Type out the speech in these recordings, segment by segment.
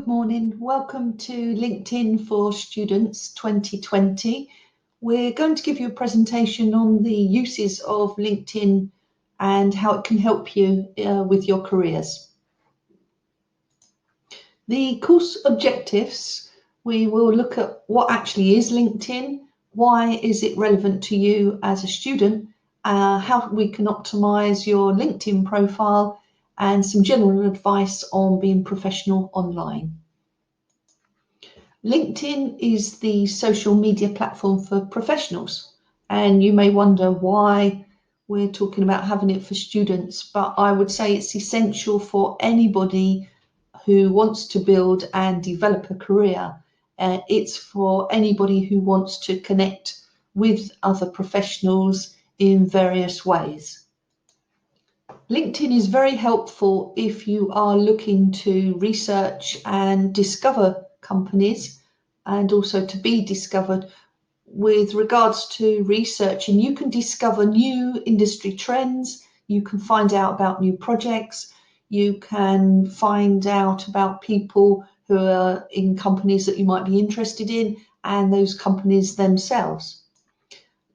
good morning. Welcome to LinkedIn for Students 2020. We're going to give you a presentation on the uses of LinkedIn and how it can help you with your careers. The course objectives, we will look at what actually is LinkedIn, why is it relevant to you as a student, how we can optimize your LinkedIn profile, and some general advice on being professional online. LinkedIn is the social media platform for professionals, and you may wonder why we're talking about having it for students, but I would say it's essential for anybody who wants to build and develop a career. It's for anybody who wants to connect with other professionals in various ways. LinkedIn is very helpful if you are looking to research and discover companies, and also to be discovered. With regards to research, and you can discover new industry trends, you can find out about new projects, you can find out about people who are in companies that you might be interested in, and those companies themselves.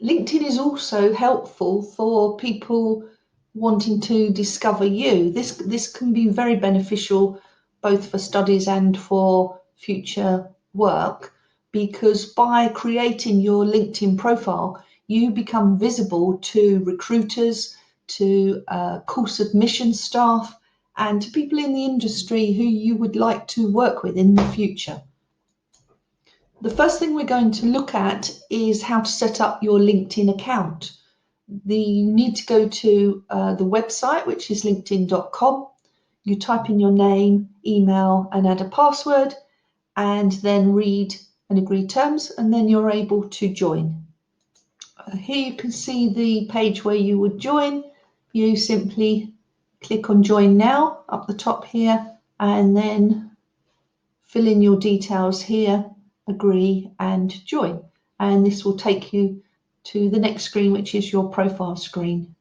LinkedIn is also helpful for people wanting to discover you. This can be very beneficial both for studies and for future work, because by creating your LinkedIn profile, you become visible to recruiters, to course admission staff, and to people in the industry who you would like to work with in the future. The first thing we're going to look at is how to set up your LinkedIn account. You need to go to the website, which is linkedin.com. You type in your name, email, and add a password, and then read and agree terms, and then you're able to join. Here you can see the page where you would join. You simply click on Join Now up the top here, and then fill in your details here, agree, and join. And this will take you to the next screen, which is your profile screen.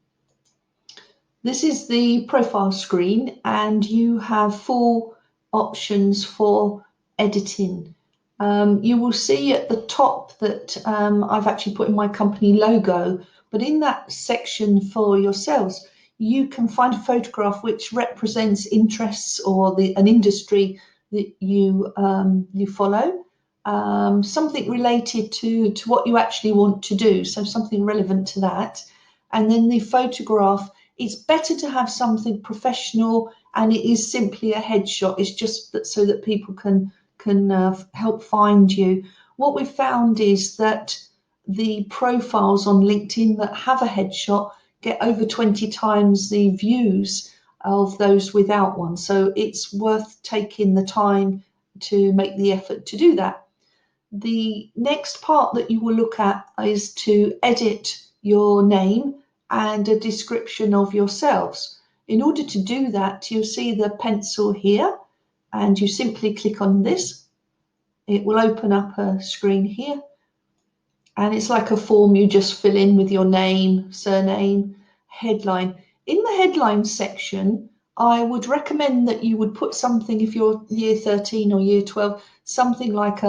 This is the profile screen, and you have 4 options for editing. You will see at the top that I've actually put in my company logo, but in that section for yourselves, you can find a photograph which represents interests or an industry that you follow. Something related to what you actually want to do, so something relevant to that. And then the photograph, it's better to have something professional, and it is simply a headshot. It's just that so that people can help find you. What we've found is that the profiles on LinkedIn that have a headshot get over 20 times the views of those without one. So it's worth taking the time to make the effort to do that. The next part that you will look at is to edit your name and a description of yourselves. In order to do that, you'll see the pencil here, and you simply click on this. It will open up a screen here, and it's like a form you just fill in with your name, surname, headline. In the headline section, I would recommend that you would put something, if you're year 13 or year 12, something like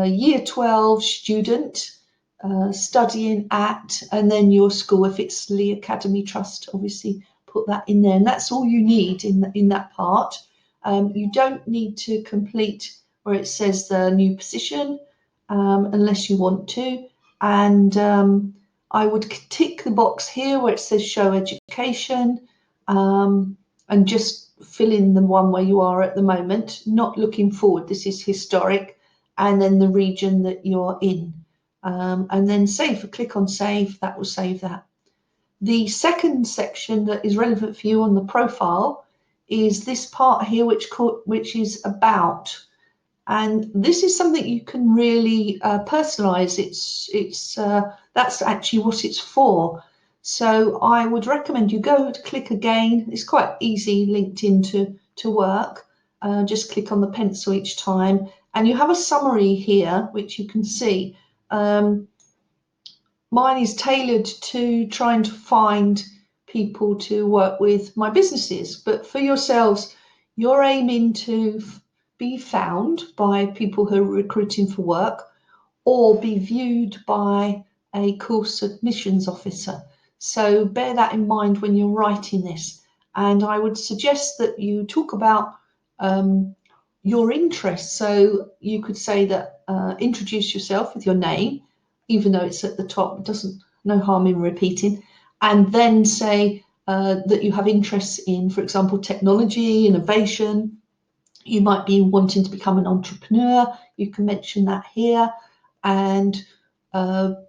year 12 student studying at, and then your school. If it's Lee Academy Trust, obviously put that in there, and that's all you need in that part. You don't need to complete where it says the new position unless you want to, and I would tick the box here where it says show education, and just fill in the one where you are at the moment, not looking forward. This is historic, and then the region that you're in, and then save. Click on save. That will save that. The second section that is relevant for you on the profile is this part here, which is about, and this is something you can really personalize. That's actually what it's for. So I would recommend you go to click again. It's quite easy LinkedIn to work. Just click on the pencil each time, and you have a summary here which you can see. Mine is tailored to trying to find people to work with my businesses, but for yourselves, you're aiming to be found by people who are recruiting for work or be viewed by a course admissions officer. So bear that in mind when you're writing this. And I would suggest that you talk about your interests. So you could say that introduce yourself with your name, even though it's at the top, it doesn't, no harm in repeating, and then say that you have interests in, for example, technology, innovation. You might be wanting to become an entrepreneur. You can mention that here, and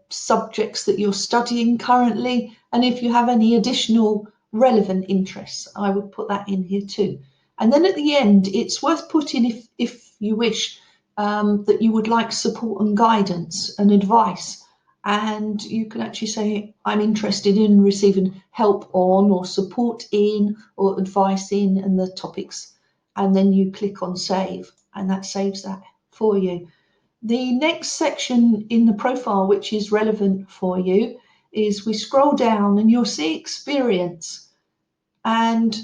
subjects that you're studying currently. And if you have any additional relevant interests, I would put that in here too. And then at the end, it's worth putting, if you wish, that you would like support and guidance and advice. And you can actually say, I'm interested in receiving help on or support in or advice in and the topics. And then you click on save, and that saves that for you. The next section in the profile, which is relevant for you, is we scroll down and you'll see experience. And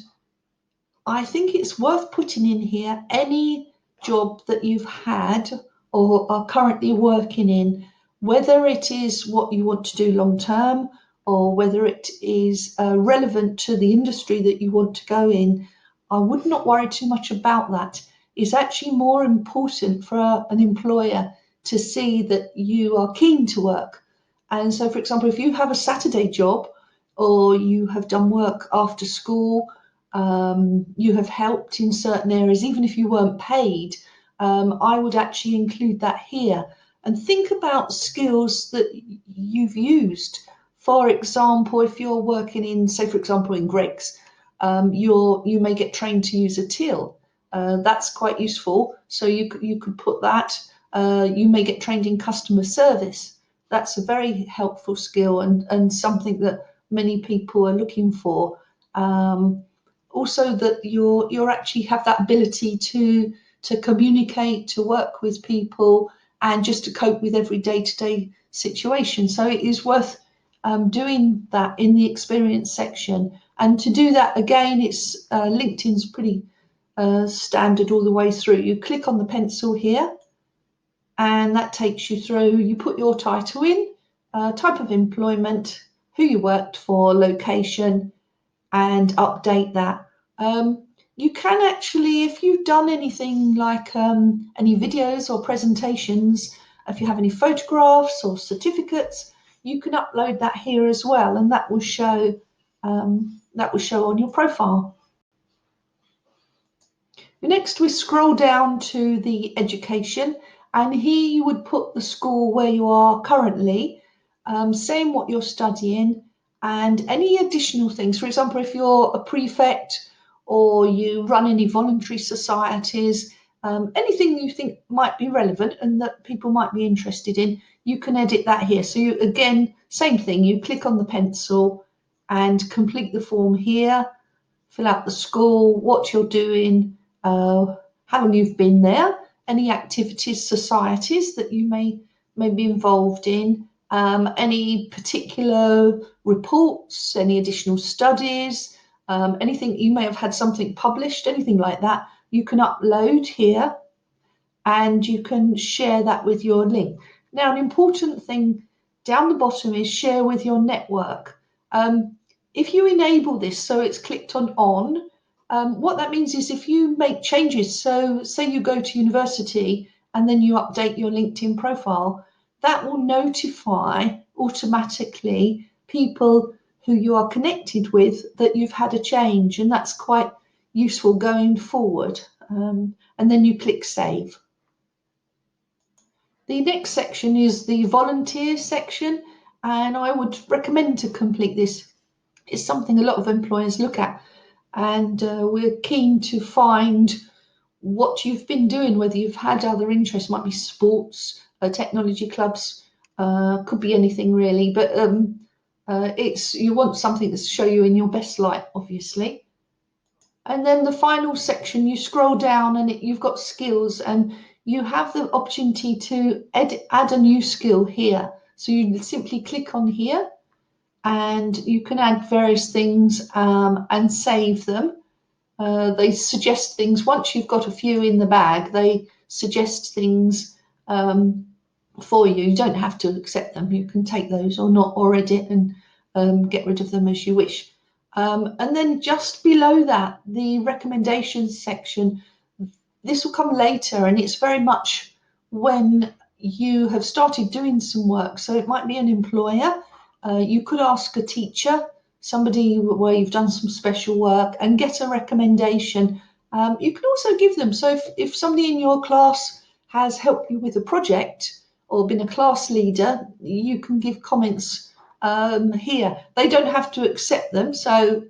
I think it's worth putting in here any job that you've had or are currently working in, whether it is what you want to do long term or whether it is relevant to the industry that you want to go in. I would not worry too much about that. It's actually more important for an employer to see that you are keen to work. And so, for example, if you have a Saturday job or you have done work after school, you have helped in certain areas, even if you weren't paid, I would actually include that here. And think about skills that you've used. For example, if you're working in, say, for example, in Greggs, you may get trained to use a till. That's quite useful. So you could put that. You may get trained in customer service. That's a very helpful skill and something that many people are looking for. Also, that you're actually have that ability to communicate, to work with people, and just to cope with every day-to-day situation. So it is worth doing that in the experience section. And to do that, again, it's LinkedIn's pretty standard all the way through. You click on the pencil here, and that takes you through. You put your title in, type of employment, who you worked for, location, and update that. You can actually, if you've done anything like any videos or presentations, if you have any photographs or certificates, you can upload that here as well, and that will show on your profile. Next, we scroll down to the education, and here you would put the school where you are currently, saying what you're studying, and any additional things. For example, if you're a prefect or you run any voluntary societies, anything you think might be relevant and that people might be interested in, you can edit that here. So you, again, same thing, you click on the pencil and complete the form here, fill out the school, what you're doing, how long you've been there, any activities, societies that you may be involved in, any particular reports, any additional studies, anything you may have had something published, anything like that, you can upload here and you can share that with your link. Now, an important thing down the bottom is share with your network. If you enable this so it's clicked on, what that means is if you make changes, so say you go to university and then you update your LinkedIn profile, that will notify automatically people who you are connected with that you've had a change, and that's quite useful going forward. And then you click save. The next section is the volunteer section, and I would recommend to complete this. It's something a lot of employers look at, and we're keen to find what you've been doing, whether you've had other interests, might be sports, technology clubs, could be anything really, but you want something to show you in your best light, obviously. And then the final section, you scroll down and you've got skills, and you have the opportunity to add a new skill here. So you simply click on here and you can add various things and save them. They suggest things. Once you've got a few in the bag, they suggest things for you. You don't have to accept them. You can take those or not, or edit and get rid of them as you wish. And then just below that, the recommendations section, this will come later, and it's very much when you have started doing some work. So it might be an employer. You could ask a teacher, somebody where you've done some special work, and get a recommendation. You can also give them. So if somebody in your class has helped you with a project or been a class leader, you can give comments here. They don't have to accept them, so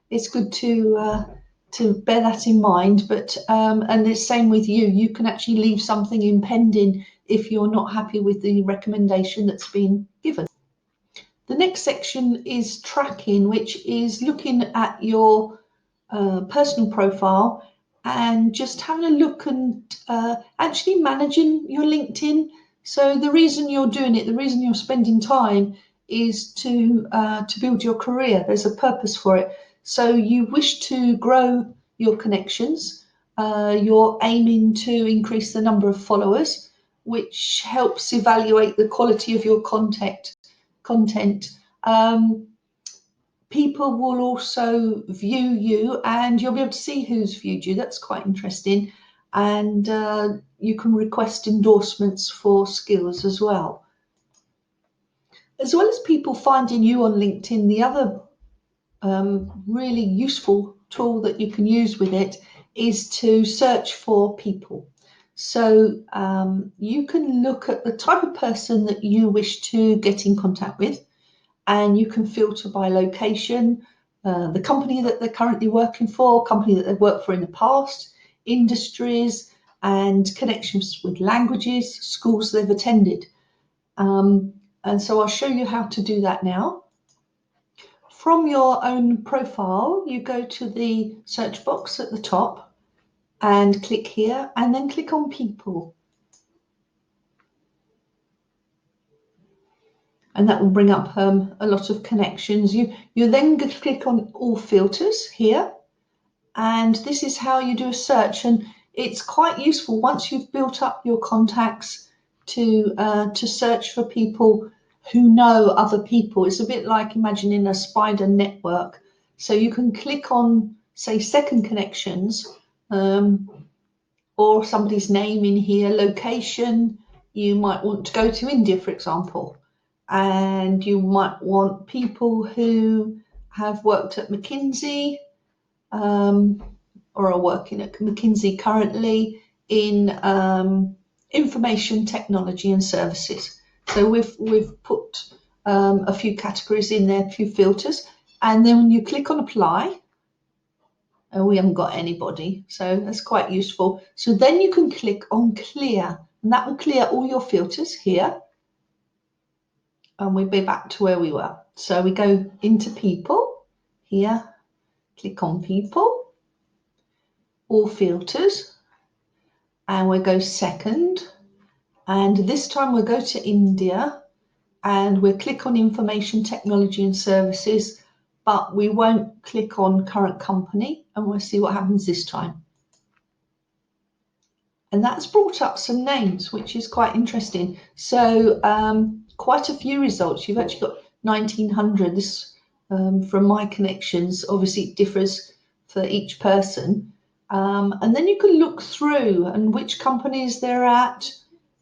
it's good to bear that in mind. But and the same with you. You can actually leave something in pending if you're not happy with the recommendation that's been given. The next section is tracking, which is looking at your personal profile and just having a look and actually managing your LinkedIn. So the reason you're doing it, the reason you're spending time, is to build your career. There's a purpose for it. So you wish to grow your connections. You're aiming to increase the number of followers, which helps evaluate the quality of your content. People will also view you, and you'll be able to see who's viewed you. That's quite interesting. And you can request endorsements for skills as well. As well as people finding you on LinkedIn, the other really useful tool that you can use with it is to search for people. So you can look at the type of person that you wish to get in contact with, and you can filter by location, the company that they're currently working for, company that they've worked for in the past, industries, and connections with languages, schools they've attended. And so I'll show you how to do that now. From your own profile, you go to the search box at the top and click here, and then click on people. And that will bring up a lot of connections. You then click on all filters here, and this is how you do a search. And it's quite useful once you've built up your contacts to search for people who know other people. It's a bit like imagining a spider network. So you can click on, say, second connections, or somebody's name in here, location. You might want to go to India, for example, and you might want people who have worked at McKinsey, or are working at McKinsey currently in information technology and services. So we've put a few categories in there, a few filters, and then when you click on apply, we haven't got anybody, so that's quite useful. So then you can click on clear, and that will clear all your filters here, and we'll be back to where we were. So we go into people here, click on people, all filters, and we'll go second, and this time we'll go to India, and we'll click on information technology and services, but we won't click on current company, and we'll see what happens this time. And that's brought up some names, which is quite interesting. So quite a few results. You've actually got 1900. This from my connections. Obviously it differs for each person. And then you can look through and which companies they're at,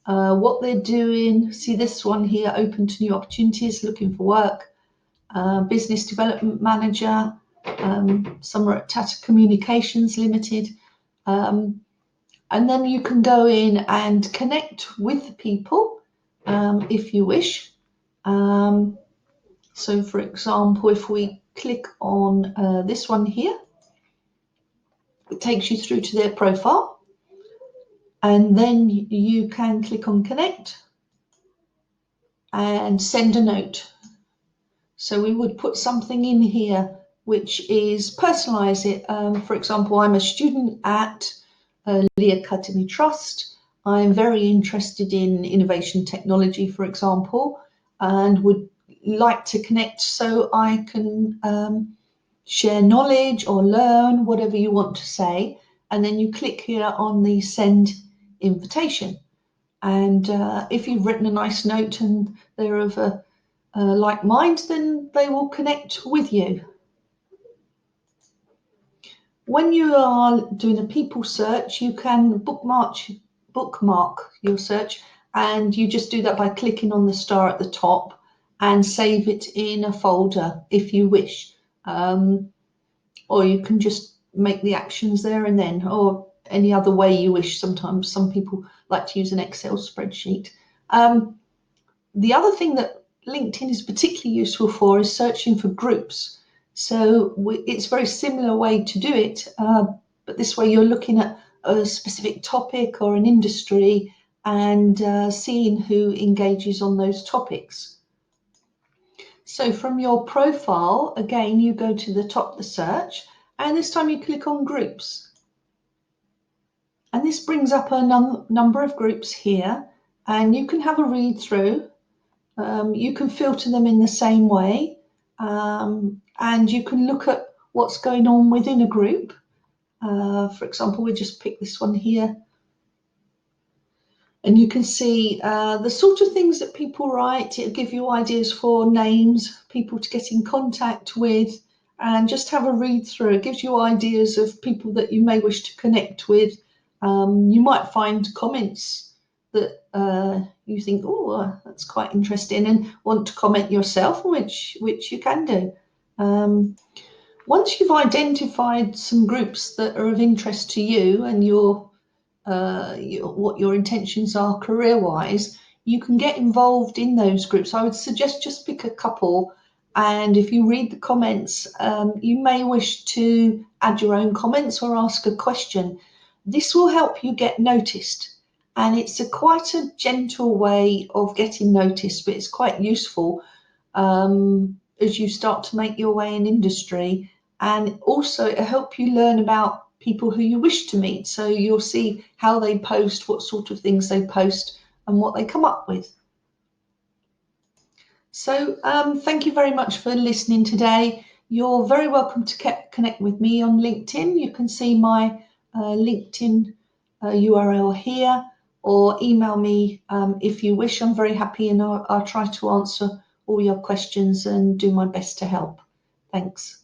what they're doing. See this one here, open to new opportunities, looking for work, business development manager, some are at Tata Communications Limited. And then you can go in and connect with the people if you wish. So for example, if we click on this one here, it takes you through to their profile, and then you can click on connect and send a note. So we would put something in here which is personalize it. For example, I'm a student at Lee Academy Trust. I'm very interested in innovation technology, for example, and would like to connect so I can share knowledge or learn, whatever you want to say. And then you click here on the send invitation. And if you've written a nice note and they're of a like mind, then they will connect with you. When you are doing a people search, you can bookmark your search, and you just do that by clicking on the star at the top and save it in a folder if you wish. Or you can just make the actions there and then, or any other way you wish. Sometimes some people like to use an Excel spreadsheet. The other thing that LinkedIn is particularly useful for is searching for groups. So it's a very similar way to do it, but this way you're looking at a specific topic or an industry and seeing who engages on those topics. So from your profile, again, you go to the top of the search, and this time you click on groups. And this brings up a number of groups here, and you can have a read through. You can filter them in the same way, and you can look at what's going on within a group. For example, we just pick this one here. And you can see the sort of things that people write. It'll give you ideas for names, people to get in contact with, and just have a read through. It gives you ideas of people that you may wish to connect with. You might find comments that you think, oh, that's quite interesting, and want to comment yourself, which you can do. Once you've identified some groups that are of interest to you and what your intentions are career-wise, you can get involved in those groups. I would suggest just pick a couple, and if you read the comments, you may wish to add your own comments or ask a question. This will help you get noticed, and it's quite a gentle way of getting noticed, but it's quite useful as you start to make your way in industry, and also it'll help you learn about people who you wish to meet. So you'll see how they post, what sort of things they post, and what they come up with. So thank you very much for listening today. You're very welcome to connect with me on LinkedIn. You can see my LinkedIn URL here, or email me if you wish. I'm very happy, and I'll try to answer all your questions and do my best to help. Thanks.